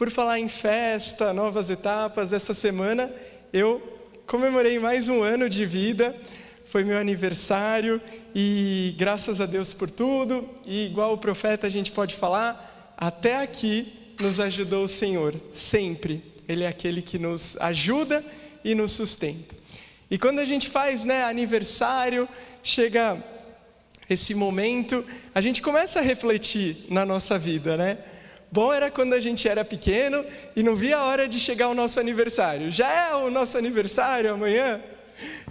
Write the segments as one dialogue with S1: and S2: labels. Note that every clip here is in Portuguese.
S1: Por falar em festa, novas etapas, essa semana eu comemorei mais um ano de vida, foi meu aniversário e graças a Deus por tudo, e igual o profeta a gente pode falar, até aqui nos ajudou o Senhor, sempre. Ele é aquele que nos ajuda e nos sustenta. E quando a gente faz aniversário, chega esse momento, a gente começa a refletir na nossa vida, né? Bom era quando a gente era pequeno e não via a hora de chegar o nosso aniversário. Já é o nosso aniversário amanhã?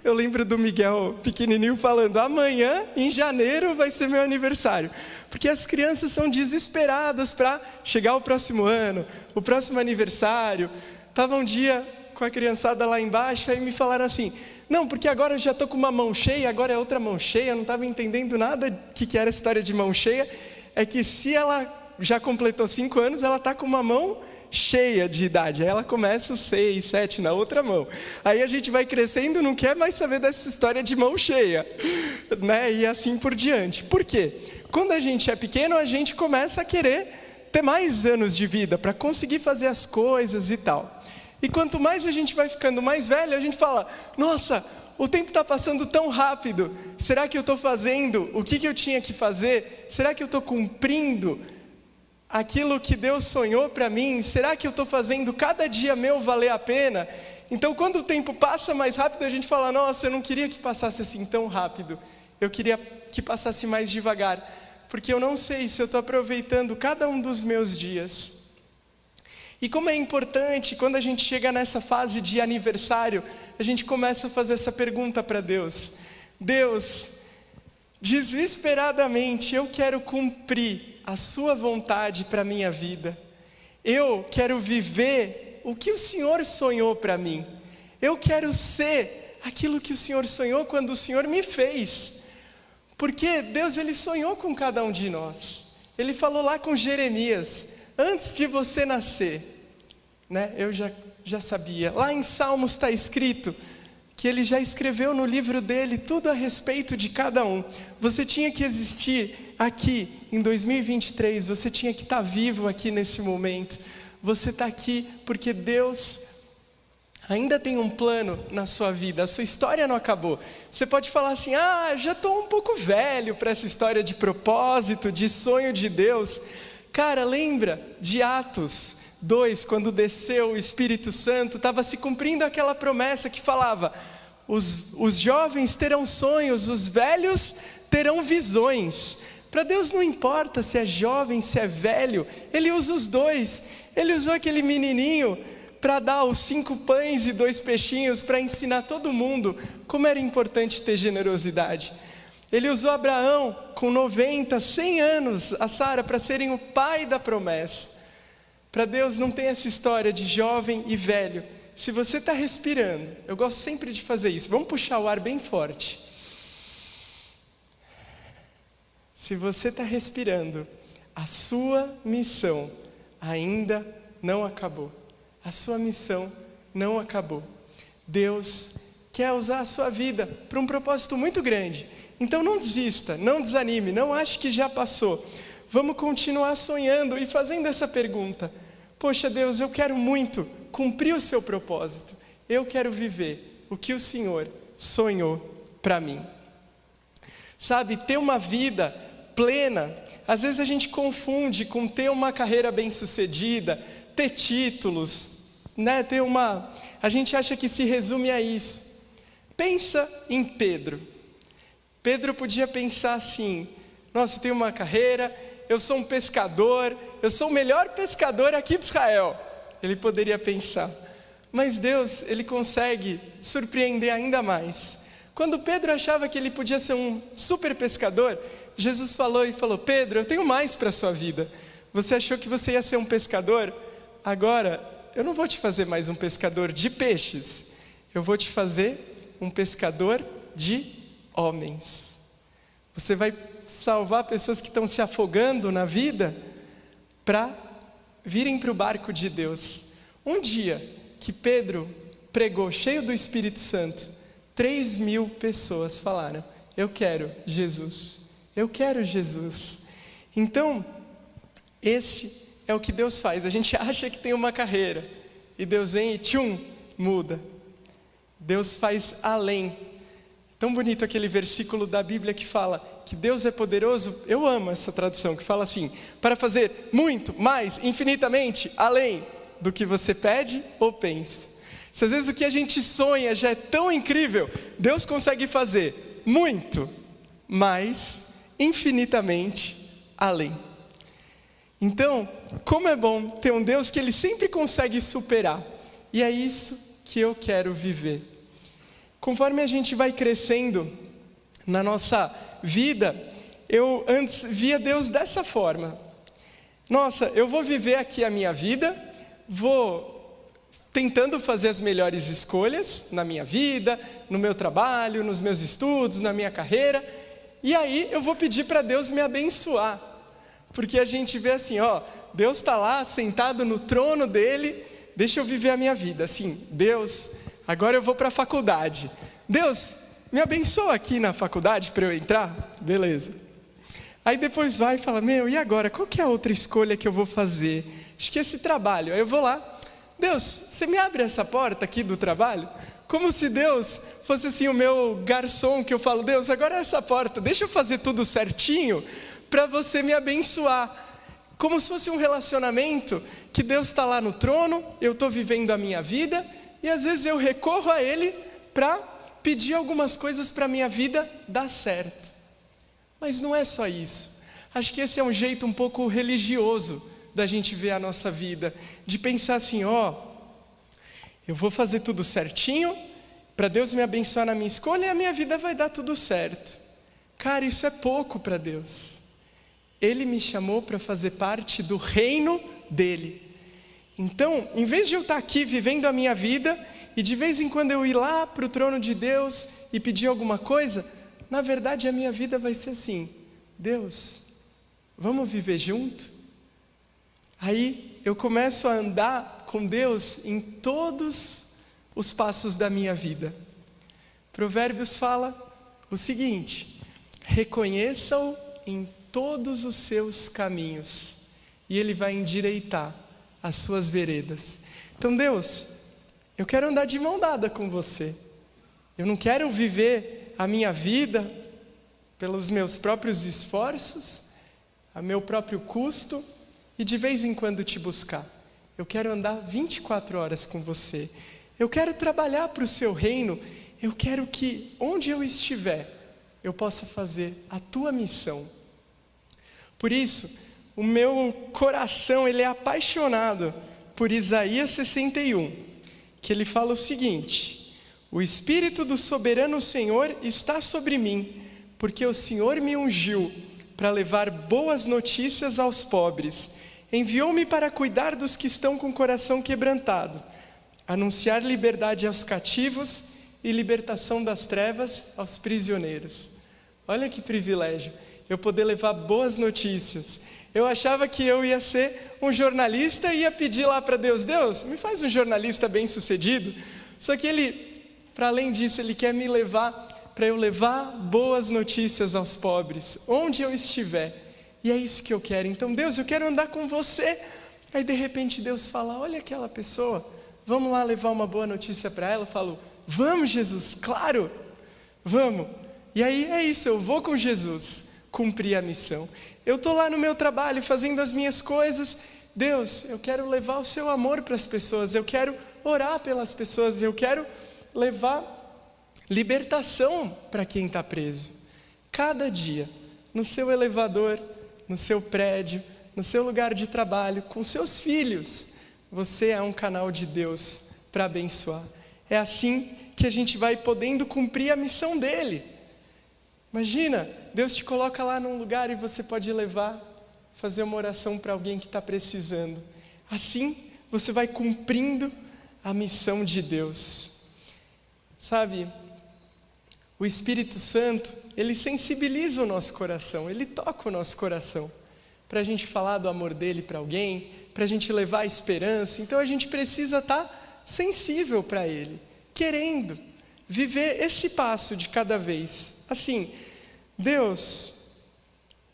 S1: Eu lembro do Miguel pequenininho falando, amanhã, em janeiro, vai ser meu aniversário. Porque as crianças são desesperadas para chegar o próximo ano, o próximo aniversário. Estava um dia com a criançada lá embaixo, aí me falaram assim, não, porque agora eu já estou com uma mão cheia, agora é outra mão cheia, eu não estava entendendo nada o que era a história de mão cheia, é que se ela já completou 5 anos, ela está com uma mão cheia de idade, aí ela começa os 6, 7 na outra mão, aí a gente vai crescendo, não quer mais saber dessa história de mão cheia, né? E assim por diante. Por quê? Quando a gente é pequeno, a gente começa a querer ter mais anos de vida, para conseguir fazer as coisas e tal, e quanto mais a gente vai ficando mais velho, a gente fala, nossa, o tempo está passando tão rápido, será que eu estou fazendo o que eu tinha que fazer? Será que eu estou cumprindo aquilo que Deus sonhou para mim? Será que eu estou fazendo cada dia meu valer a pena? Então quando o tempo passa mais rápido, a gente fala, nossa, eu não queria que passasse assim tão rápido, eu queria que passasse mais devagar, porque eu não sei se eu estou aproveitando cada um dos meus dias. E como é importante, quando a gente chega nessa fase de aniversário, a gente começa a fazer essa pergunta para Deus. Deus, desesperadamente eu quero cumprir a sua vontade para a minha vida. Eu quero viver o que o Senhor sonhou para mim. Eu quero ser aquilo que o Senhor sonhou quando o Senhor me fez. Porque Deus, Ele sonhou com cada um de nós. Ele falou lá com Jeremias, antes de você nascer, né? Eu já sabia. Lá em Salmos está escrito que Ele já escreveu no livro dele tudo a respeito de cada um. Você tinha que existir aqui em 2023, você tinha que estar vivo aqui nesse momento. Você está aqui porque Deus ainda tem um plano na sua vida, a sua história não acabou. Você pode falar assim, já estou um pouco velho para essa história de propósito, de sonho de Deus. Cara, lembra de Atos 2, quando desceu o Espírito Santo, estava se cumprindo aquela promessa que falava, os jovens terão sonhos, os velhos terão visões. Para Deus não importa se é jovem, se é velho, Ele usa os dois. Ele usou aquele menininho para dar os 5 pães e 2 peixinhos, para ensinar todo mundo como era importante ter generosidade. Ele usou Abraão com 90, 100 anos, a Sara, para serem o pai da promessa. Para Deus não tem essa história de jovem e velho. Se você está respirando, eu gosto sempre de fazer isso, vamos puxar o ar bem forte. Se você está respirando, a sua missão ainda não acabou. A sua missão não acabou. Deus quer usar a sua vida para um propósito muito grande. Então não desista, não desanime, não ache que já passou. Vamos continuar sonhando e fazendo essa pergunta. Poxa Deus, eu quero muito cumprir o seu propósito. Eu quero viver o que o Senhor sonhou para mim. Sabe, ter uma vida plena, às vezes a gente confunde com ter uma carreira bem-sucedida, ter títulos, né? A gente acha que se resume a isso. Pensa em Pedro. Pedro podia pensar assim, nossa, eu tenho uma carreira, eu sou um pescador, eu sou o melhor pescador aqui de Israel. Ele poderia pensar, mas Deus, Ele consegue surpreender ainda mais. Quando Pedro achava que ele podia ser um super pescador, Jesus falou, Pedro, eu tenho mais para a sua vida. Você achou que você ia ser um pescador? Agora, eu não vou te fazer mais um pescador de peixes, eu vou te fazer um pescador de homens. Você vai salvar pessoas que estão se afogando na vida para virem para o barco de Deus. Um dia que Pedro pregou cheio do Espírito Santo, 3.000 pessoas falaram, eu quero Jesus, eu quero Jesus. Então, esse é o que Deus faz. A gente acha que tem uma carreira, e Deus vem e tchum, muda. Deus faz além. Tão bonito aquele versículo da Bíblia que fala que Deus é poderoso. Eu amo essa tradução, que fala assim: para fazer muito, mais, infinitamente, além do que você pede ou pensa. Se às vezes o que a gente sonha já é tão incrível, Deus consegue fazer muito, mais, infinitamente, além. Então, como é bom ter um Deus que Ele sempre consegue superar. E é isso que eu quero viver. Conforme a gente vai crescendo na nossa vida, eu antes via Deus dessa forma. Nossa, eu vou viver aqui a minha vida, vou tentando fazer as melhores escolhas na minha vida, no meu trabalho, nos meus estudos, na minha carreira, e aí eu vou pedir para Deus me abençoar. Porque a gente vê assim, Deus está lá sentado no trono dele, deixa eu viver a minha vida. Assim, Deus, agora eu vou para a faculdade. Deus, me abençoa aqui na faculdade para eu entrar? Beleza. Aí depois vai e fala, e agora? Qual que é a outra escolha que eu vou fazer? Acho que esse trabalho. Aí eu vou lá, Deus, você me abre essa porta aqui do trabalho? Como se Deus fosse assim o meu garçom, que eu falo, Deus, agora é essa porta, deixa eu fazer tudo certinho para você me abençoar. Como se fosse um relacionamento que Deus está lá no trono, eu estou vivendo a minha vida, e às vezes eu recorro a Ele para pedir algumas coisas para a minha vida dar certo. Mas não é só isso. Acho que esse é um jeito um pouco religioso da gente ver a nossa vida, de pensar assim, eu vou fazer tudo certinho, para Deus me abençoar na minha escolha, e a minha vida vai dar tudo certo. Cara, isso é pouco para Deus. Ele me chamou para fazer parte do reino dele. Então, em vez de eu estar aqui vivendo a minha vida, e de vez em quando eu ir lá para o trono de Deus e pedir alguma coisa, na verdade a minha vida vai ser assim, Deus, vamos viver junto? Aí eu começo a andar com Deus em todos os passos da minha vida. Provérbios fala o seguinte: reconheça-o em todos os seus caminhos, e Ele vai endireitar as suas veredas. Então, Deus, eu quero andar de mão dada com você. Eu não quero viver a minha vida pelos meus próprios esforços, a meu próprio custo, e de vez em quando te buscar. Eu quero andar 24 horas com você. Eu quero trabalhar para o seu reino. Eu quero que, onde eu estiver, eu possa fazer a tua missão. Por isso, o meu coração ele é apaixonado por Isaías 61, que ele fala o seguinte: o Espírito do soberano Senhor está sobre mim, porque o Senhor me ungiu para levar boas notícias aos pobres. Enviou-me para cuidar dos que estão com o coração quebrantado, anunciar liberdade aos cativos e libertação das trevas aos prisioneiros. Olha que privilégio, eu poder levar boas notícias. Eu achava que eu ia ser um jornalista e ia pedir lá para Deus, Deus, me faz um jornalista bem-sucedido. Só que Ele, para além disso, Ele quer me levar, para eu levar boas notícias aos pobres, onde eu estiver. E é isso que eu quero. Então, Deus, eu quero andar com você. Aí, de repente, Deus fala, olha aquela pessoa, vamos lá levar uma boa notícia para ela. Eu falo, vamos, Jesus, claro, vamos. E aí, é isso, eu vou com Jesus cumprir a missão. Eu estou lá no meu trabalho, fazendo as minhas coisas. Deus, eu quero levar o seu amor para as pessoas, eu quero orar pelas pessoas, eu quero levar libertação para quem está preso. Cada dia, no seu elevador, no seu prédio, no seu lugar de trabalho, com seus filhos, você é um canal de Deus para abençoar. É assim que a gente vai podendo cumprir a missão dele. Imagina, Deus te coloca lá num lugar e você pode levar, fazer uma oração para alguém que está precisando. Assim, você vai cumprindo a missão de Deus. Sabe, o Espírito Santo, ele sensibiliza o nosso coração, ele toca o nosso coração, para a gente falar do amor dele para alguém, para a gente levar a esperança. Então a gente precisa estar sensível para ele, querendo viver esse passo de cada vez. Assim, Deus,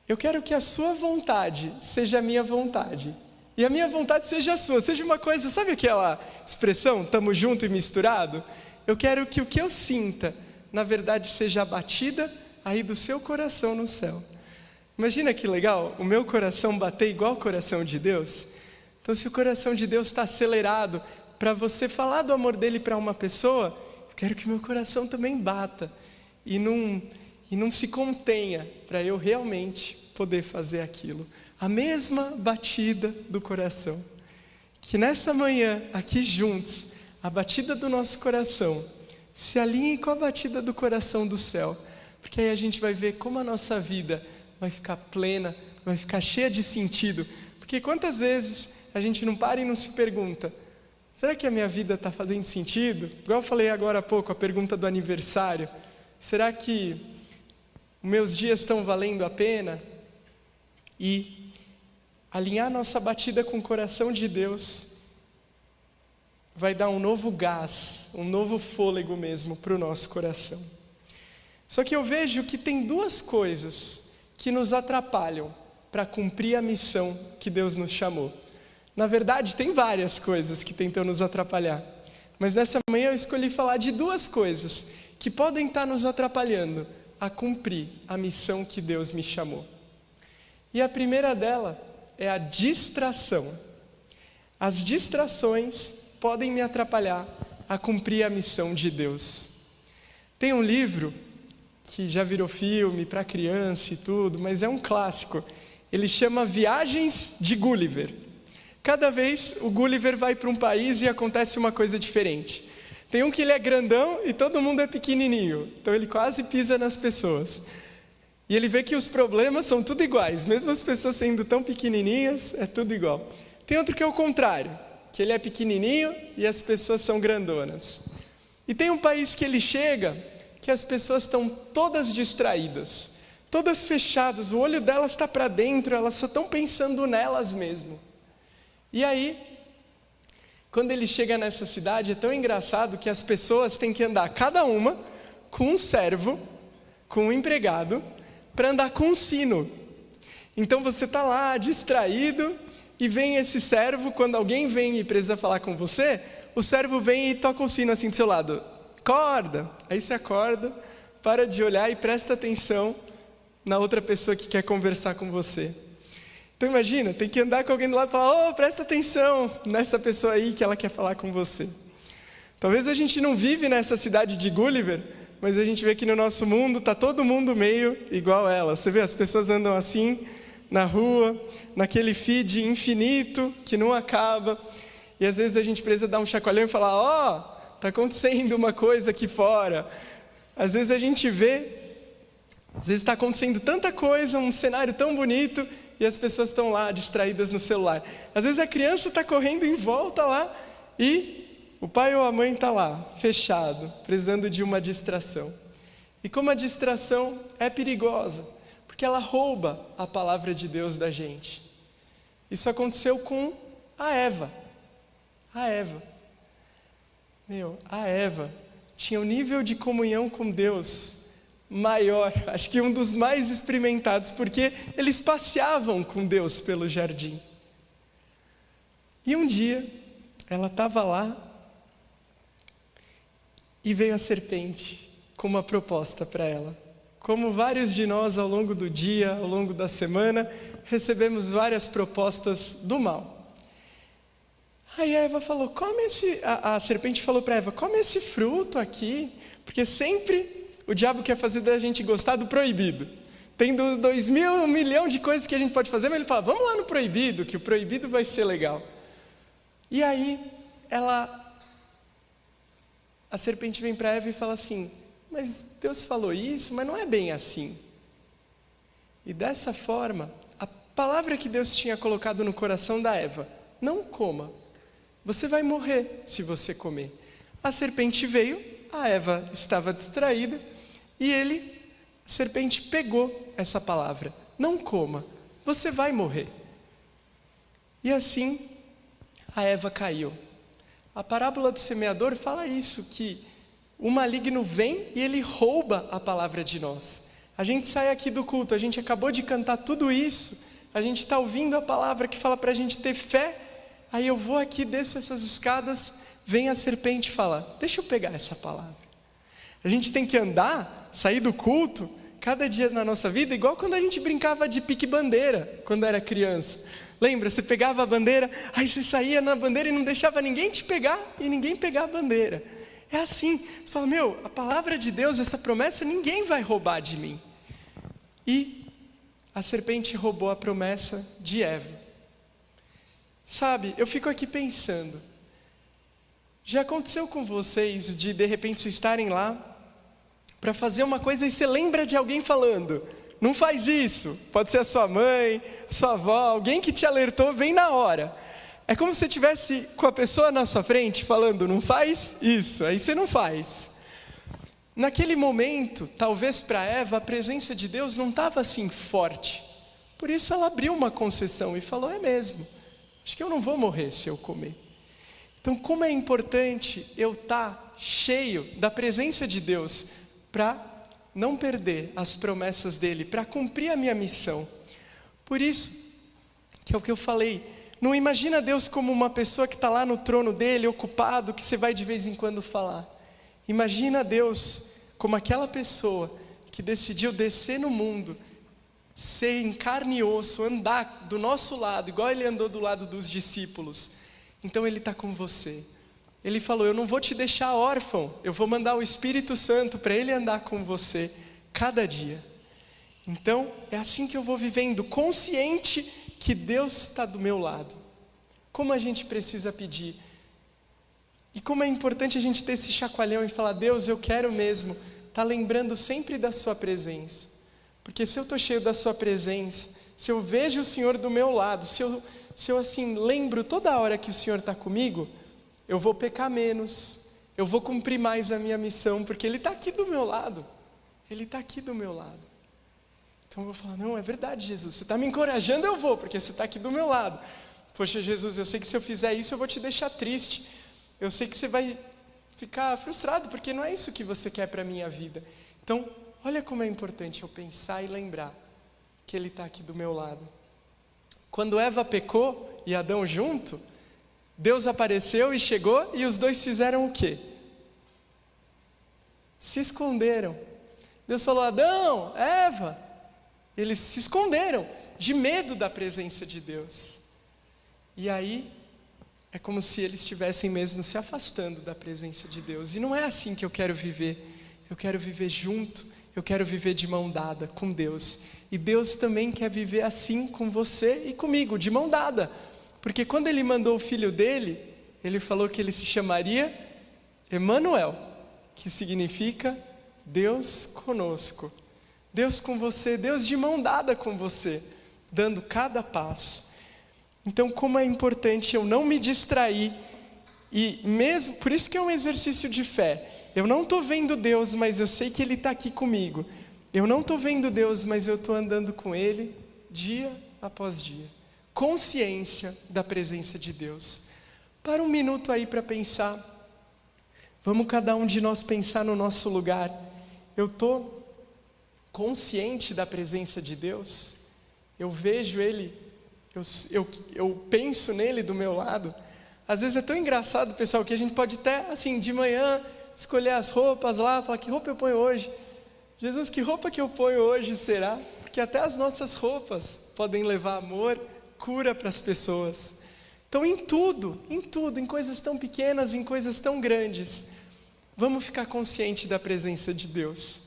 S1: eu quero que a sua vontade seja a minha vontade, e a minha vontade seja a sua. Seja uma coisa, sabe aquela expressão, estamos junto e misturado? Eu quero que o que eu sinta, na verdade, seja a batida aí do seu coração no céu. Imagina que legal, o meu coração bater igual o coração de Deus. Então, se o coração de Deus está acelerado para você falar do amor dele para uma pessoa, eu quero que meu coração também bata e não se contenha para eu realmente poder fazer aquilo. A mesma batida do coração. Que nessa manhã, aqui juntos, a batida do nosso coração se alinhe com a batida do coração do céu. Porque aí a gente vai ver como a nossa vida vai ficar plena, vai ficar cheia de sentido. Porque quantas vezes a gente não para e não se pergunta, será que a minha vida está fazendo sentido? Igual eu falei agora há pouco, a pergunta do aniversário. Será que meus dias estão valendo a pena? E alinhar nossa batida com o coração de Deus vai dar um novo gás, um novo fôlego mesmo para o nosso coração. Só que eu vejo que tem duas coisas que nos atrapalham para cumprir a missão que Deus nos chamou. Na verdade, tem várias coisas que tentam nos atrapalhar. Mas nessa manhã eu escolhi falar de duas coisas que podem estar nos atrapalhando a cumprir a missão que Deus me chamou. E a primeira dela é a distração. As distrações podem me atrapalhar a cumprir a missão de Deus. Tem um livro que já virou filme para criança e tudo, mas é um clássico. Ele chama Viagens de Gulliver. Cada vez o Gulliver vai para um país e acontece uma coisa diferente. Tem um que ele é grandão e todo mundo é pequenininho, então ele quase pisa nas pessoas. E ele vê que os problemas são tudo iguais, mesmo as pessoas sendo tão pequenininhas, é tudo igual. Tem outro que é o contrário, que ele é pequenininho e as pessoas são grandonas. E tem um país que ele chega, que as pessoas estão todas distraídas, todas fechadas, o olho delas está para dentro, elas só estão pensando nelas mesmo. E aí, quando ele chega nessa cidade, é tão engraçado que as pessoas têm que andar, cada uma, com um servo, com um empregado, para andar com um sino. Então você está lá, distraído, e vem esse servo, quando alguém vem e precisa falar com você, o servo vem e toca um sino assim do seu lado. Acorda! Aí você acorda, para de olhar e presta atenção na outra pessoa que quer conversar com você. Então imagina, tem que andar com alguém do lado e falar, presta atenção nessa pessoa aí que ela quer falar com você. Talvez a gente não vive nessa cidade de Gulliver, mas a gente vê que no nosso mundo está todo mundo meio igual ela. Você vê, as pessoas andam assim, na rua, naquele feed infinito que não acaba. E às vezes a gente precisa dar um chacoalhão e falar, está acontecendo uma coisa aqui fora. Às vezes a gente vê, às vezes está acontecendo tanta coisa, um cenário tão bonito, e as pessoas estão lá distraídas no celular. Às vezes a criança está correndo em volta lá e o pai ou a mãe está lá, fechado, precisando de uma distração. E como a distração é perigosa, porque ela rouba a palavra de Deus da gente. Isso aconteceu com a Eva. A Eva tinha um nível de comunhão com Deus maior, acho que um dos mais experimentados, porque eles passeavam com Deus pelo jardim. E um dia, ela estava lá e veio a serpente com uma proposta para ela. Como vários de nós ao longo do dia, ao longo da semana, recebemos várias propostas do mal. Aí a Eva falou, a serpente falou para Eva, come esse fruto aqui, porque sempre o diabo quer fazer da gente gostar do proibido. Tem 1 milhão de coisas que a gente pode fazer, mas ele fala, vamos lá no proibido, que o proibido vai ser legal. E aí, a serpente vem para Eva e fala assim, mas Deus falou isso, mas não é bem assim. E dessa forma, a palavra que Deus tinha colocado no coração da Eva, não coma, você vai morrer se você comer. A serpente veio, a Eva estava distraída, e a serpente pegou essa palavra, não coma, você vai morrer. E assim, a Eva caiu. A parábola do semeador fala isso, que o maligno vem e ele rouba a palavra de nós. A gente sai aqui do culto, a gente acabou de cantar tudo isso, a gente está ouvindo a palavra que fala para a gente ter fé, aí eu vou aqui, desço essas escadas, vem a serpente e fala, deixa eu pegar essa palavra. A gente tem que andar, sair do culto, cada dia na nossa vida, igual quando a gente brincava de pique-bandeira, quando era criança. Lembra, você pegava a bandeira, aí você saía na bandeira e não deixava ninguém te pegar, e ninguém pegar a bandeira. É assim, você fala, a palavra de Deus, essa promessa, ninguém vai roubar de mim. E a serpente roubou a promessa de Eva. Sabe, eu fico aqui pensando, já aconteceu com vocês de repente vocês estarem lá para fazer uma coisa e você lembra de alguém falando, não faz isso, pode ser a sua mãe, a sua avó, alguém que te alertou, vem na hora. É como se você estivesse com a pessoa na sua frente falando, não faz isso, aí você não faz. Naquele momento, talvez para Eva, a presença de Deus não estava assim forte. Por isso ela abriu uma concessão e falou, é mesmo, acho que eu não vou morrer se eu comer. Então como é importante eu estar cheio da presença de Deus para não perder as promessas dele, para cumprir a minha missão. Por isso, que é o que eu falei, não imagina Deus como uma pessoa que está lá no trono dele, ocupado, que você vai de vez em quando falar. Imagina Deus como aquela pessoa que decidiu descer no mundo, ser em carne e osso, andar do nosso lado, igual ele andou do lado dos discípulos. Então ele está com você. Ele falou, eu não vou te deixar órfão, eu vou mandar o Espírito Santo para ele andar com você cada dia. Então é assim que eu vou vivendo, consciente que Deus está do meu lado. Como a gente precisa pedir. E como é importante a gente ter esse chacoalhão e falar, Deus, eu quero mesmo estar lembrando sempre da sua presença. Porque se eu estou cheio da sua presença, se eu vejo o Senhor do meu lado, se eu assim lembro toda hora que o Senhor está comigo, eu vou pecar menos, eu vou cumprir mais a minha missão, porque Ele está aqui do meu lado. Ele está aqui do meu lado. Então eu vou falar, não, é verdade, Jesus, você está me encorajando, eu vou, porque você está aqui do meu lado. Poxa, Jesus, eu sei que se eu fizer isso, eu vou te deixar triste. Eu sei que você vai ficar frustrado, porque não é isso que você quer para a minha vida. Então, olha como é importante eu pensar e lembrar que Ele está aqui do meu lado. Quando Eva pecou e Adão junto, Deus apareceu e chegou e os dois fizeram o quê? Se esconderam. Deus falou, Adão, Eva. Eles se esconderam de medo da presença de Deus. E aí, é como se eles estivessem mesmo se afastando da presença de Deus. E não é assim que eu quero viver. Eu quero viver junto, eu quero viver de mão dada com Deus. E Deus também quer viver assim com você e comigo, de mão dada. Porque quando Ele mandou o Filho dele, Ele falou que Ele se chamaria Emanuel, que significa Deus conosco. Deus com você, Deus de mão dada com você, dando cada passo. Então como é importante eu não me distrair, e mesmo, por isso que é um exercício de fé. Eu não estou vendo Deus, mas eu sei que Ele está aqui comigo. Eu não estou vendo Deus, mas eu estou andando com Ele dia após dia. Consciência da presença de Deus. Para um minuto aí para pensar. Vamos cada um de nós pensar no nosso lugar. Eu estou consciente da presença de Deus? Eu vejo Ele, eu penso nele do meu lado? Às vezes é tão engraçado, pessoal, que a gente pode até, assim, de manhã, escolher as roupas lá, falar, que roupa eu ponho hoje? Jesus, que roupa que eu ponho hoje será? Porque até as nossas roupas podem levar amor, cura para as pessoas. Então em tudo, em coisas tão pequenas, em coisas tão grandes, vamos ficar consciente da presença de Deus.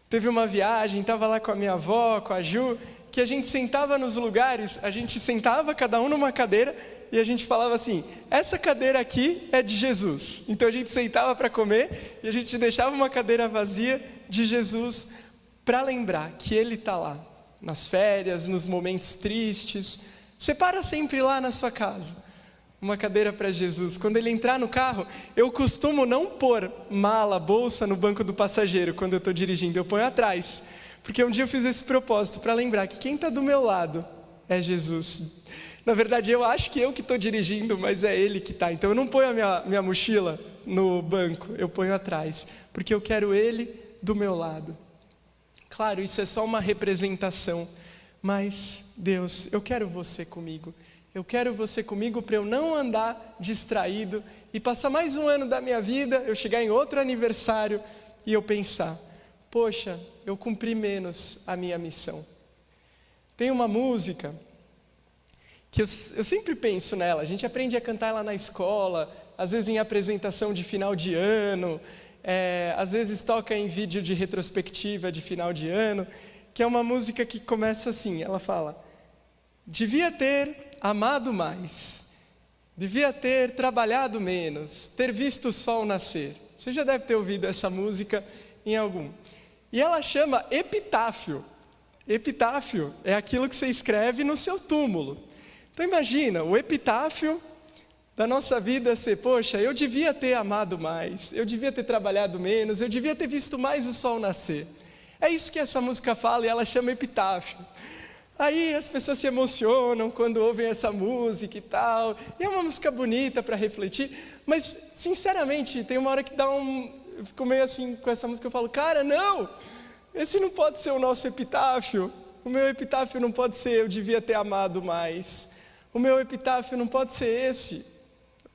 S1: Teve uma viagem, estava lá com a minha avó, com a Ju, que a gente sentava nos lugares, a gente sentava cada um numa cadeira e a gente falava assim, essa cadeira aqui é de Jesus. Então a gente sentava para comer e a gente deixava uma cadeira vazia de Jesus para lembrar que Ele está lá, nas férias, nos momentos tristes. Separa sempre lá na sua casa uma cadeira para Jesus. Quando Ele entrar no carro, eu costumo não pôr mala, bolsa no banco do passageiro quando eu estou dirigindo, eu ponho atrás. Porque um dia eu fiz esse propósito para lembrar que quem está do meu lado é Jesus. Na verdade, eu acho que eu que estou dirigindo, mas é Ele que está. Então eu não ponho a minha mochila no banco, eu ponho atrás. Porque eu quero Ele do meu lado. Claro, isso é só uma representação. Mas, Deus, eu quero você comigo. Eu quero você comigo para eu não andar distraído e passar mais um ano da minha vida, eu chegar em outro aniversário e eu pensar, poxa, eu cumpri menos a minha missão. Tem uma música que eu sempre penso nela, a gente aprende a cantar ela na escola, às vezes em apresentação de final de ano, às vezes toca em vídeo de retrospectiva de final de ano, que é uma música que começa assim, ela fala, devia ter amado mais, devia ter trabalhado menos, ter visto o sol nascer. Você já deve ter ouvido essa música em algum. E ela chama epitáfio. Epitáfio é aquilo que você escreve no seu túmulo. Então imagina, o epitáfio da nossa vida ser, poxa, eu devia ter amado mais, eu devia ter trabalhado menos, eu devia ter visto mais o sol nascer. É isso que essa música fala e ela chama epitáfio. Aí as pessoas se emocionam quando ouvem essa música e tal, e é uma música bonita para refletir, mas sinceramente tem uma hora que eu fico meio assim com essa música, eu falo, cara, não, esse não pode ser o nosso epitáfio, o meu epitáfio não pode ser eu devia ter amado mais, o meu epitáfio não pode ser esse,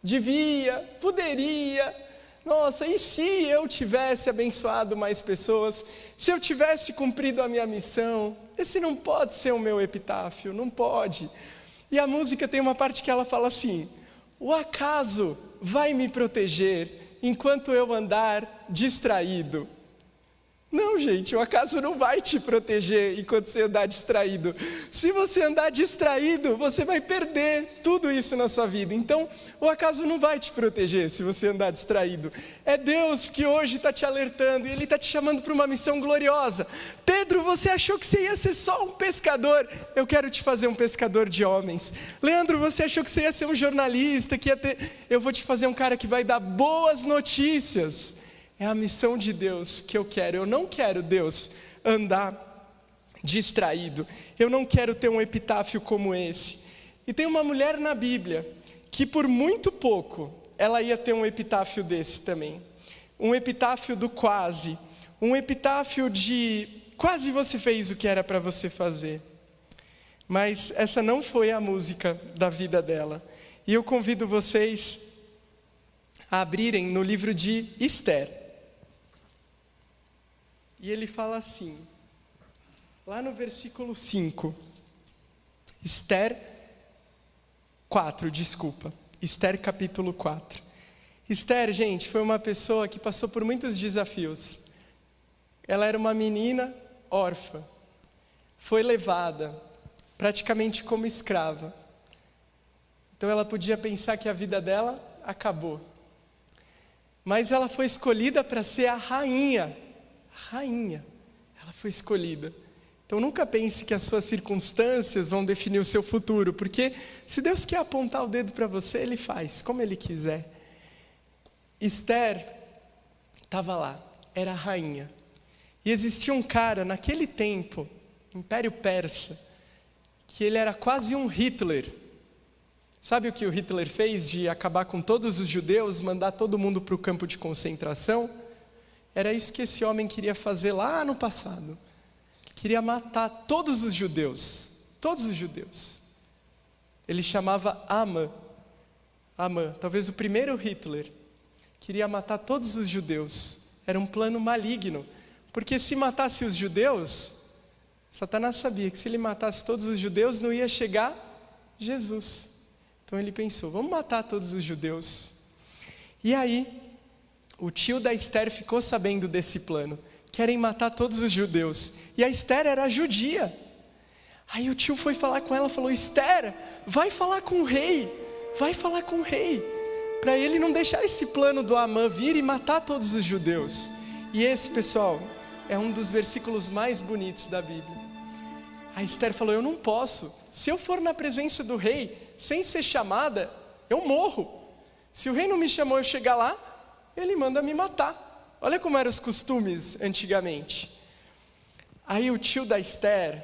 S1: devia, poderia, nossa, e se eu tivesse abençoado mais pessoas, se eu tivesse cumprido a minha missão, esse não pode ser o meu epitáfio, não pode. E a música tem uma parte que ela fala assim, o acaso vai me proteger enquanto eu andar distraído? Não, gente, o acaso não vai te proteger enquanto você andar distraído. Se você andar distraído, você vai perder tudo isso na sua vida. Então, o acaso não vai te proteger se você andar distraído. É Deus que hoje está te alertando e Ele está te chamando para uma missão gloriosa. Pedro, você achou que você ia ser só um pescador? Eu quero te fazer um pescador de homens. Leandro, você achou que você ia ser um jornalista, eu vou te fazer um cara que vai dar boas notícias. É a missão de Deus que eu quero. Eu não quero, Deus, andar distraído. Eu não quero ter um epitáfio como esse. E tem uma mulher na Bíblia que por muito pouco ela ia ter um epitáfio desse também. Um epitáfio do quase. Um epitáfio de quase você fez o que era para você fazer. Mas essa não foi a música da vida dela. E eu convido vocês a abrirem no livro de Esther. E ele fala assim, lá no versículo 5, Esther capítulo 4. Esther, gente, foi uma pessoa que passou por muitos desafios. Ela era uma menina órfã, foi levada praticamente como escrava. Então ela podia pensar que a vida dela acabou. Mas ela foi escolhida para ser a rainha. Ela foi escolhida. Então nunca pense que as suas circunstâncias vão definir o seu futuro, porque se Deus quer apontar o dedo para você, Ele faz, como Ele quiser. Esther estava lá, era a rainha. E existia um cara naquele tempo, Império Persa, que ele era quase um Hitler. Sabe o que o Hitler fez de acabar com todos os judeus, mandar todo mundo para o campo de concentração? Era isso que esse homem queria fazer lá no passado. Queria matar todos os judeus. Todos os judeus. Ele chamava Amã, talvez o primeiro Hitler. Queria matar todos os judeus. Era um plano maligno. Porque se matasse os judeus, Satanás sabia que se ele matasse todos os judeus, não ia chegar Jesus. Então ele pensou, vamos matar todos os judeus. E aí, o tio da Esther ficou sabendo desse plano. Querem matar todos os judeus. E a Esther era judia. Aí o tio foi falar com ela, falou, Esther, vai falar com o rei. Vai falar com o rei. Para ele não deixar esse plano do Amã vir e matar todos os judeus. E esse, pessoal, é um dos versículos mais bonitos da Bíblia. A Esther falou, eu não posso. Se eu for na presença do rei, sem ser chamada, eu morro. Se o rei não me chamou eu chegar lá, ele manda me matar. Olha como eram os costumes antigamente. Aí o tio da Esther,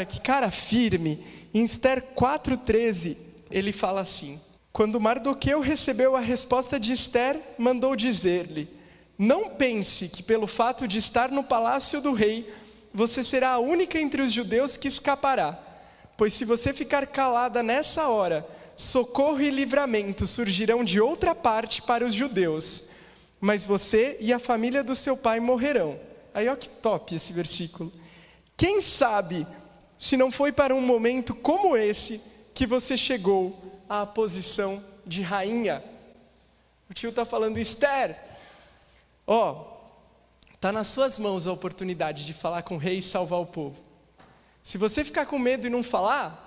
S1: que cara firme, em Esther 4:13, ele fala assim, quando Mardoqueu recebeu a resposta de Esther, mandou dizer-lhe, não pense que pelo fato de estar no palácio do rei, você será a única entre os judeus que escapará. Pois se você ficar calada nessa hora, socorro e livramento surgirão de outra parte para os judeus, mas você e a família do seu pai morrerão. Aí, ó que top esse versículo. Quem sabe se não foi para um momento como esse que você chegou à posição de rainha? O tio está falando, Esther, está nas suas mãos a oportunidade de falar com o rei e salvar o povo. Se você ficar com medo e não falar,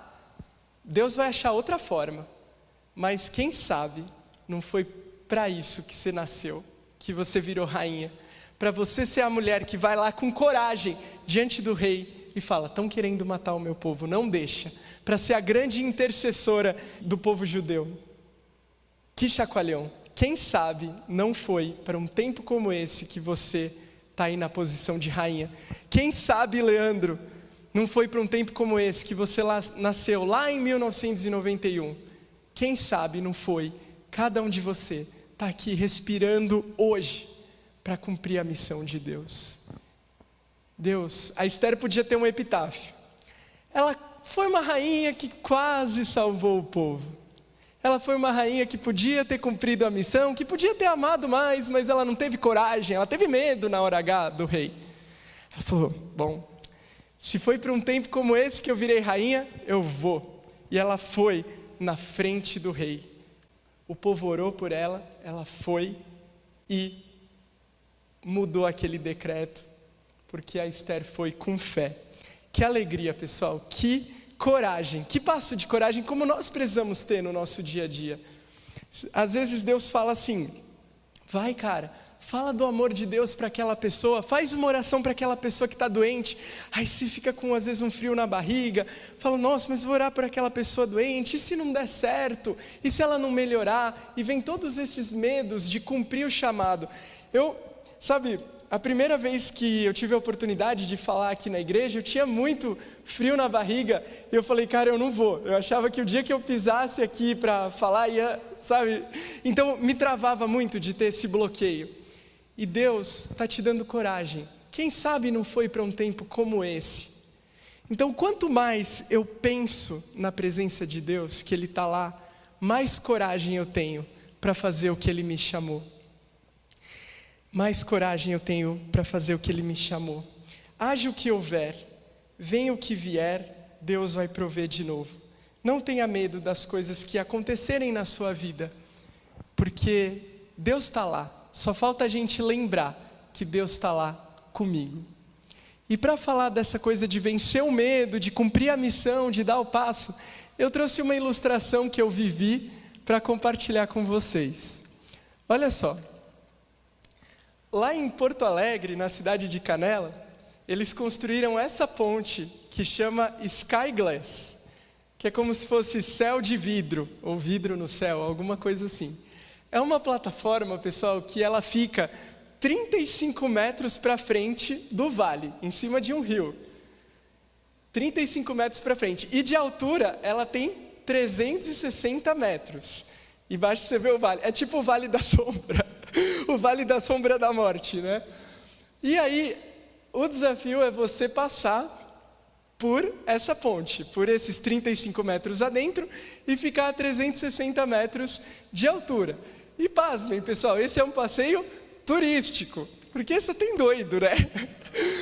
S1: Deus vai achar outra forma. Mas quem sabe não foi para isso que você nasceu, que você virou rainha. Para você ser a mulher que vai lá com coragem diante do rei e fala, estão querendo matar o meu povo, não deixa. Para ser a grande intercessora do povo judeu. Que chacoalhão. Quem sabe não foi para um tempo como esse que você está aí na posição de rainha. Quem sabe, Leandro, não foi para um tempo como esse que você nasceu lá em 1991. Quem sabe não foi, cada um de você está aqui respirando hoje para cumprir a missão de Deus. A Esther podia ter um epitáfio. Ela foi uma rainha que quase salvou o povo. Ela foi uma rainha que podia ter cumprido a missão, que podia ter amado mais, mas ela não teve coragem, ela teve medo na hora H do rei. Ela falou, bom, se foi para um tempo como esse que eu virei rainha, eu vou. E ela foi na frente do rei. O povo orou por ela, ela foi e mudou aquele decreto, porque a Esther foi com fé. Que alegria, pessoal, que coragem, que passo de coragem como nós precisamos ter no nosso dia a dia. Às vezes Deus fala assim, vai cara, fala do amor de Deus para aquela pessoa, faz uma oração para aquela pessoa que está doente, aí você fica com às vezes um frio na barriga, fala, nossa, mas vou orar por aquela pessoa doente, e se não der certo, e se ela não melhorar, e vem todos esses medos de cumprir o chamado. A primeira vez que eu tive a oportunidade de falar aqui na igreja, eu tinha muito frio na barriga, e eu falei, cara, eu não vou. Eu achava que o dia que eu pisasse aqui para falar, então me travava muito de ter esse bloqueio. E Deus está te dando coragem. Quem sabe não foi para um tempo como esse. Então, quanto mais eu penso na presença de Deus, que Ele está lá, mais coragem eu tenho para fazer o que Ele me chamou. Mais coragem eu tenho para fazer o que Ele me chamou. Haja o que houver, venha o que vier, Deus vai prover de novo. Não tenha medo das coisas que acontecerem na sua vida, porque Deus está lá. Só falta a gente lembrar que Deus está lá comigo. E para falar dessa coisa de vencer o medo, de cumprir a missão, de dar o passo, eu trouxe uma ilustração que eu vivi para compartilhar com vocês. Olha só. Lá em Porto Alegre, na cidade de Canela, eles construíram essa ponte que chama Sky Glass, que é como se fosse céu de vidro, ou vidro no céu, alguma coisa assim. É uma plataforma, pessoal, que ela fica 35 metros para frente do vale, em cima de um rio. 35 metros para frente. E de altura, ela tem 360 metros. Embaixo você vê o vale. É tipo o Vale da Sombra. O Vale da Sombra da Morte, né? E aí, o desafio é você passar por essa ponte, por esses 35 metros adentro e ficar a 360 metros de altura. E pasmem, pessoal, esse é um passeio turístico, porque só tem doido, né?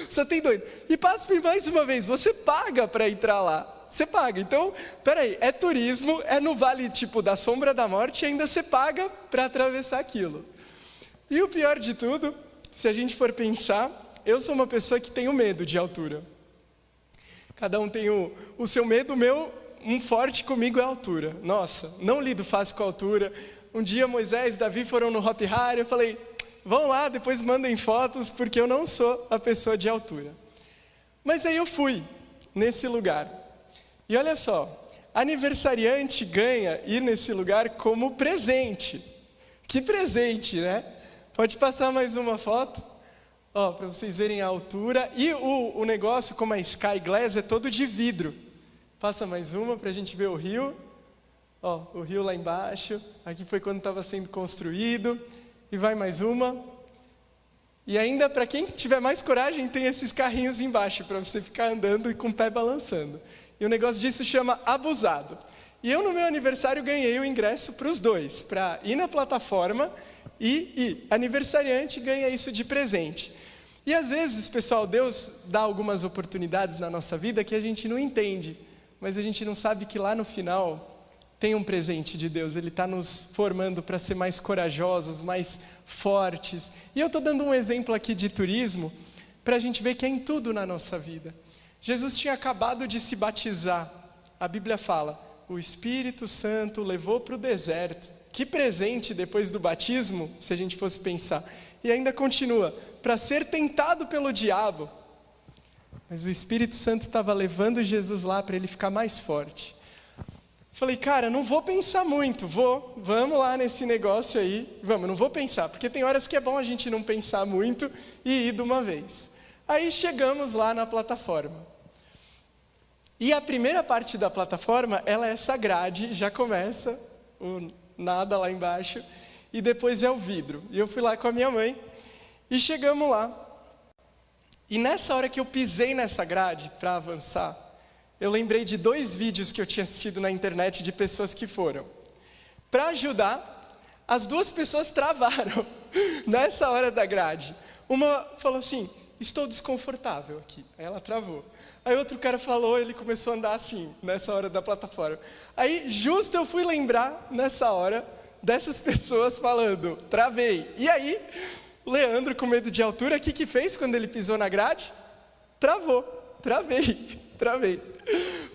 S1: Só tem doido. E pasmem mais uma vez, você paga para entrar lá. Você paga, então, peraí, é turismo, é no Vale tipo da Sombra da Morte e ainda você paga para atravessar aquilo. E o pior de tudo, se a gente for pensar, eu sou uma pessoa que tenho medo de altura. Cada um tem o seu medo, um forte comigo é a altura. Nossa, não lido fácil com a altura. Um dia Moisés e Davi foram no Hop Hari, eu falei, vão lá, depois mandem fotos, porque eu não sou a pessoa de altura. Mas aí eu fui nesse lugar. E olha só, aniversariante ganha ir nesse lugar como presente. Que presente, né? Pode passar mais uma foto, para vocês verem a altura. E o negócio, como a Sky Glass, é todo de vidro. Passa mais uma para a gente ver o rio. O rio lá embaixo. Aqui foi quando estava sendo construído. E vai mais uma. E ainda, para quem tiver mais coragem, tem esses carrinhos embaixo, para você ficar andando e com o pé balançando. E o negócio disso chama Abusado. E eu, no meu aniversário, ganhei o ingresso para os dois, para ir na plataforma e aniversariante ganha isso de presente. E às vezes, pessoal, Deus dá algumas oportunidades na nossa vida que a gente não entende, mas a gente não sabe que lá no final tem um presente de Deus. Ele está nos formando para ser mais corajosos, mais fortes. E eu estou dando um exemplo aqui de turismo, para a gente ver que é em tudo na nossa vida. Jesus tinha acabado de se batizar. A Bíblia fala, o Espírito Santo levou para o deserto. Que presente depois do batismo, se a gente fosse pensar. E ainda continua, para ser tentado pelo diabo. Mas o Espírito Santo estava levando Jesus lá para ele ficar mais forte. Falei, cara, não vou pensar muito, vamos lá nesse negócio aí. Não vou pensar, porque tem horas que é bom a gente não pensar muito e ir de uma vez. Aí chegamos lá na plataforma. E a primeira parte da plataforma, ela é essa grade, já começa o nada lá embaixo, e depois é o vidro. E eu fui lá com a minha mãe, e chegamos lá. E nessa hora que eu pisei nessa grade, para avançar, eu lembrei de 2 vídeos que eu tinha assistido na internet de pessoas que foram. Para ajudar, as 2 pessoas travaram nessa hora da grade. Uma falou assim, estou desconfortável aqui. Aí ela travou. Aí outro cara falou, ele começou a andar assim, nessa hora da plataforma. Aí justo eu fui lembrar, nessa hora, dessas pessoas falando, travei. E aí, o Leandro, com medo de altura, o que fez quando ele pisou na grade? Travou. Travei.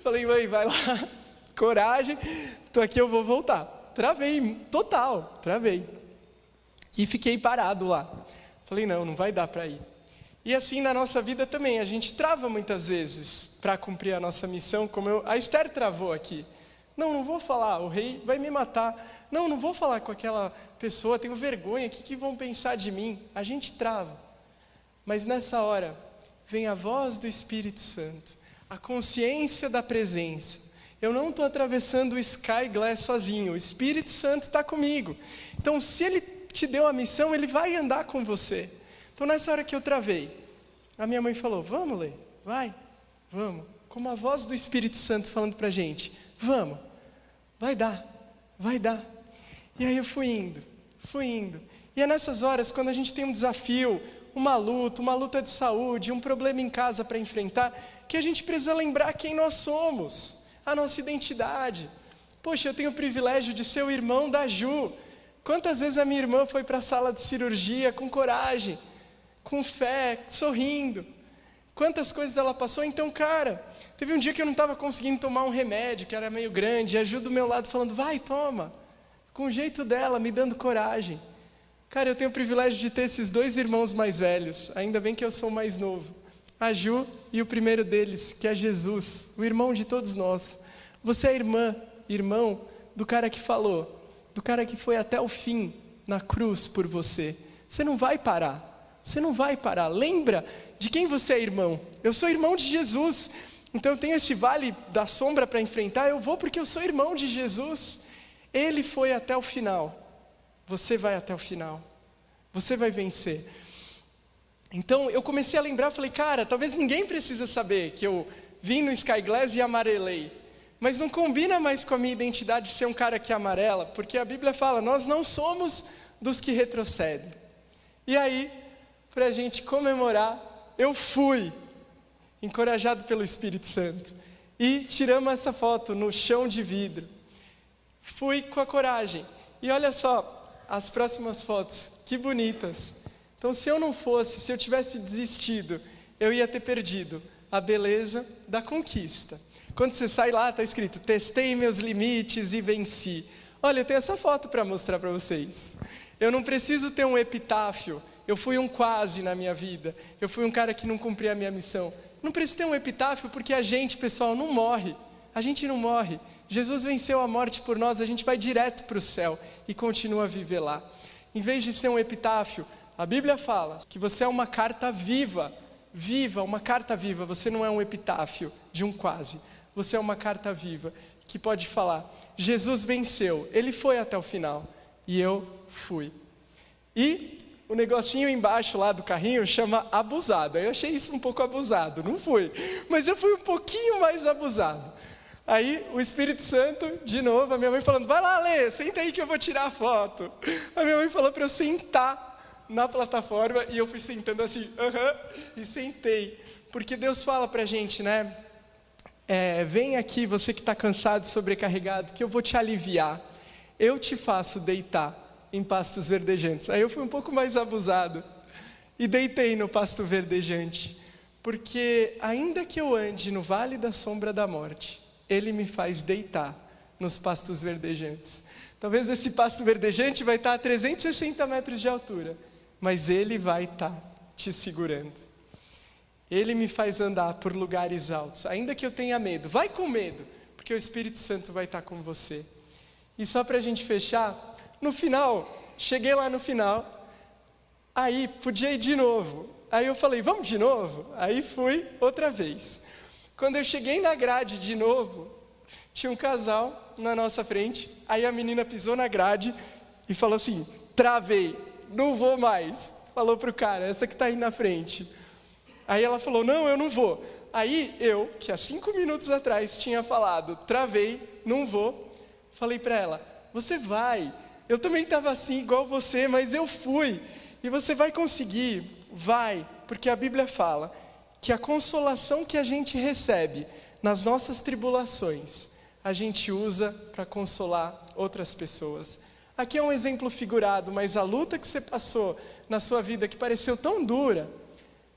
S1: Falei, mãe, vai lá, coragem, tô aqui, eu vou voltar. Travei. E fiquei parado lá. Falei, não vai dar para ir. E assim na nossa vida também, a gente trava muitas vezes para cumprir a nossa missão, como a Esther travou aqui. Não vou falar, o rei vai me matar. Não vou falar com aquela pessoa, tenho vergonha, o que vão pensar de mim? A gente trava. Mas nessa hora, vem a voz do Espírito Santo, a consciência da presença. Eu não estou atravessando o Sky Glass sozinho, o Espírito Santo está comigo. Então, se Ele te deu a missão, Ele vai andar com você. Então, nessa hora que eu travei, a minha mãe falou, vamos, Lê, vamos. Como a voz do Espírito Santo falando para a gente, vamos, vai dar. E aí eu fui indo. E é nessas horas, quando a gente tem um desafio, uma luta de saúde, um problema em casa para enfrentar, que a gente precisa lembrar quem nós somos, a nossa identidade. Poxa, eu tenho o privilégio de ser o irmão da Ju. Quantas vezes a minha irmã foi para a sala de cirurgia com coragem, com fé, sorrindo. Quantas coisas ela passou. Então, cara, teve um dia que eu não estava conseguindo tomar um remédio, que era meio grande, e a Ju do meu lado falando, vai, toma. Com o jeito dela, me dando coragem. Cara, eu tenho o privilégio de ter esses 2 irmãos mais velhos, ainda bem que eu sou mais novo. A Ju e o primeiro deles, que é Jesus, o irmão de todos nós. Você é irmão do cara que falou, do cara que foi até o fim na cruz por você. Você não vai parar. Lembra de quem você é irmão. Eu sou irmão de Jesus. Então eu tenho esse vale da sombra para enfrentar, eu vou porque eu sou irmão de Jesus. Ele foi até o final. Você vai até o final. Você vai vencer. Então eu comecei a lembrar, falei, cara, talvez ninguém precisa saber que eu vim no Sky Glass e amarelei. Mas não combina mais com a minha identidade ser um cara que amarela, porque a Bíblia fala, nós não somos dos que retrocedem. E aí, para a gente comemorar, eu fui, encorajado pelo Espírito Santo. E tiramos essa foto no chão de vidro. Fui com a coragem. E olha só, as próximas fotos, que bonitas. Então, se eu tivesse desistido, eu ia ter perdido a beleza da conquista. Quando você sai lá, está escrito, testei meus limites e venci. Olha, eu tenho essa foto para mostrar para vocês. Eu não preciso ter um epitáfio. Eu fui um quase na minha vida. Eu fui um cara que não cumpria a minha missão. Não preciso ter um epitáfio porque a gente, pessoal, não morre. A gente não morre. Jesus venceu a morte por nós, a gente vai direto para o céu e continua a viver lá. Em vez de ser um epitáfio, a Bíblia fala que você é uma carta viva. Uma carta viva. Você não é um epitáfio de um quase. Você é uma carta viva que pode falar, Jesus venceu, Ele foi até o final e eu fui. E o negocinho embaixo lá do carrinho chama abusado. Eu achei isso um pouco abusado, não fui. Mas eu fui um pouquinho mais abusado. Aí o Espírito Santo, de novo, a minha mãe falando, vai lá, Lê, senta aí que eu vou tirar a foto. A minha mãe falou para eu sentar na plataforma e eu fui sentando assim, e sentei. Porque Deus fala para a gente, né? Vem aqui, você que está cansado, sobrecarregado, que eu vou te aliviar. Eu te faço deitar em pastos verdejantes. Aí eu fui um pouco mais abusado e deitei no pasto verdejante. Porque ainda que eu ande no vale da sombra da morte, Ele me faz deitar nos pastos verdejantes. Talvez esse pasto verdejante vai estar a 360 metros de altura, mas Ele vai estar te segurando. Ele me faz andar por lugares altos, ainda que eu tenha medo. Vai com medo, porque o Espírito Santo vai estar com você. E só para a gente fechar, no final, cheguei lá no final, aí podia ir de novo. Aí eu falei, vamos de novo? Aí fui outra vez. Quando eu cheguei na grade de novo, tinha um casal na nossa frente, aí a menina pisou na grade e falou assim, travei, não vou mais. Falou pro cara, essa que está aí na frente. Aí ela falou, não, eu não vou. Aí eu, que há 5 minutos atrás tinha falado, travei, não vou, falei para ela, você vai. Eu também estava assim, igual você, mas eu fui. E você vai conseguir, vai, porque a Bíblia fala que a consolação que a gente recebe nas nossas tribulações, a gente usa para consolar outras pessoas. Aqui é um exemplo figurado, mas a luta que você passou na sua vida, que pareceu tão dura,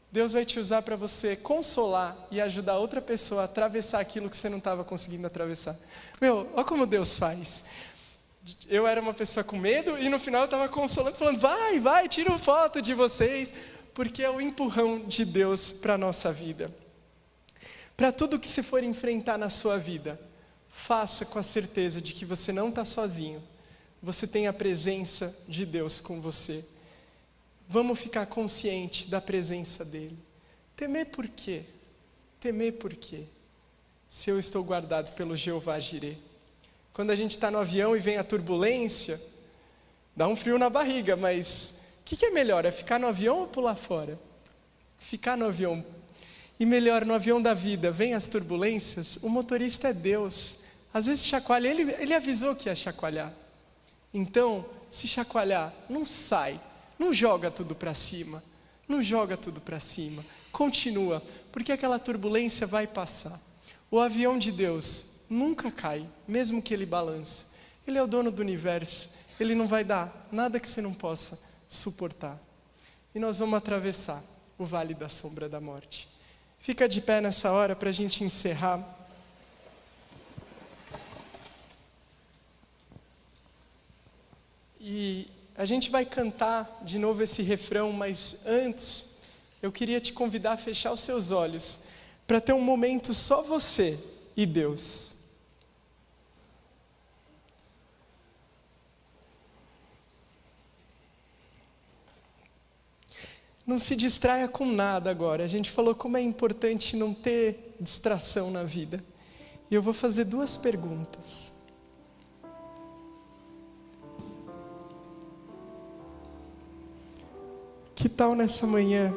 S1: Deus vai te usar para você consolar e ajudar outra pessoa a atravessar aquilo que você não estava conseguindo atravessar. Olha como Deus faz. Eu era uma pessoa com medo e no final eu estava consolando, falando, vai, tiro foto de vocês, porque é o empurrão de Deus para a nossa vida. Para tudo que você for enfrentar na sua vida, faça com a certeza de que você não está sozinho, você tem a presença de Deus com você. Vamos ficar consciente da presença dEle. Temer por quê? Temer por quê? Se eu estou guardado pelo Jeová Jirê. Quando a gente está no avião e vem a turbulência, dá um frio na barriga, mas o que é melhor? É ficar no avião ou pular fora? Ficar no avião. E melhor, no avião da vida, vem as turbulências, o motorista é Deus. Às vezes chacoalha, ele avisou que ia chacoalhar. Então, se chacoalhar, não sai. Não joga tudo para cima, não joga tudo para cima, continua, porque aquela turbulência vai passar. O avião de Deus nunca cai, mesmo que ele balance. Ele é o dono do universo, Ele não vai dar nada que você não possa suportar. E nós vamos atravessar o vale da sombra da morte. Fica de pé nessa hora para a gente encerrar. E a gente vai cantar de novo esse refrão, mas antes, eu queria te convidar a fechar os seus olhos, para ter um momento só você e Deus. Não se distraia com nada agora. A gente falou como é importante não ter distração na vida. E eu vou fazer 2 perguntas. Que tal nessa manhã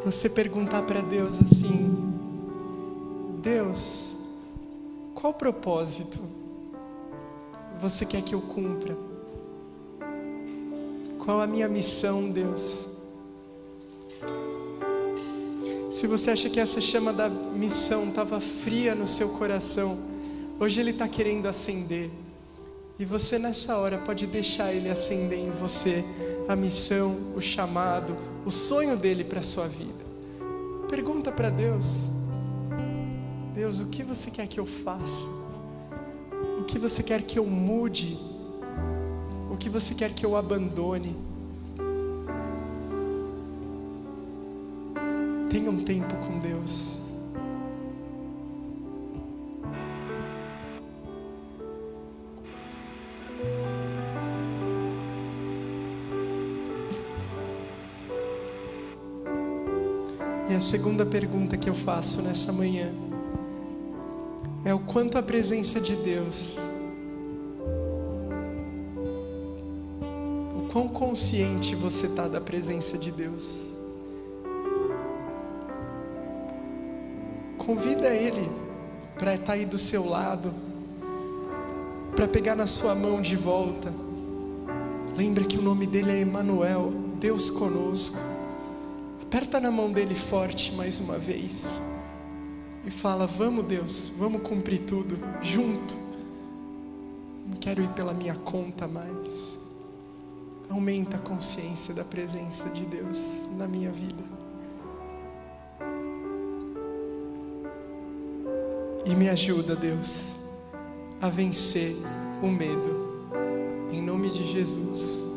S1: você perguntar para Deus assim: Deus, qual propósito você quer que eu cumpra? Qual a minha missão, Deus? Se você acha que essa chama da missão estava fria no seu coração, hoje Ele está querendo acender. E você nessa hora pode deixar Ele acender em você a missão, o chamado, o sonho dEle para a sua vida. Pergunta para Deus: Deus, o que você quer que eu faça? O que você quer que eu mude? O que você quer que eu abandone? Tenha um tempo com Deus. E a segunda pergunta que eu faço nessa manhã é o quanto a presença de Deus, Quão consciente você está da presença de Deus? Convida Ele para estar aí do seu lado, para pegar na sua mão de volta. Lembra que o nome dele é Emanuel, Deus conosco. Aperta na mão dele forte mais uma vez e fala: vamos, Deus, vamos cumprir tudo junto. Não quero ir pela minha conta mais. Aumenta a consciência da presença de Deus na minha vida. E me ajuda, Deus, a vencer o medo. Em nome de Jesus.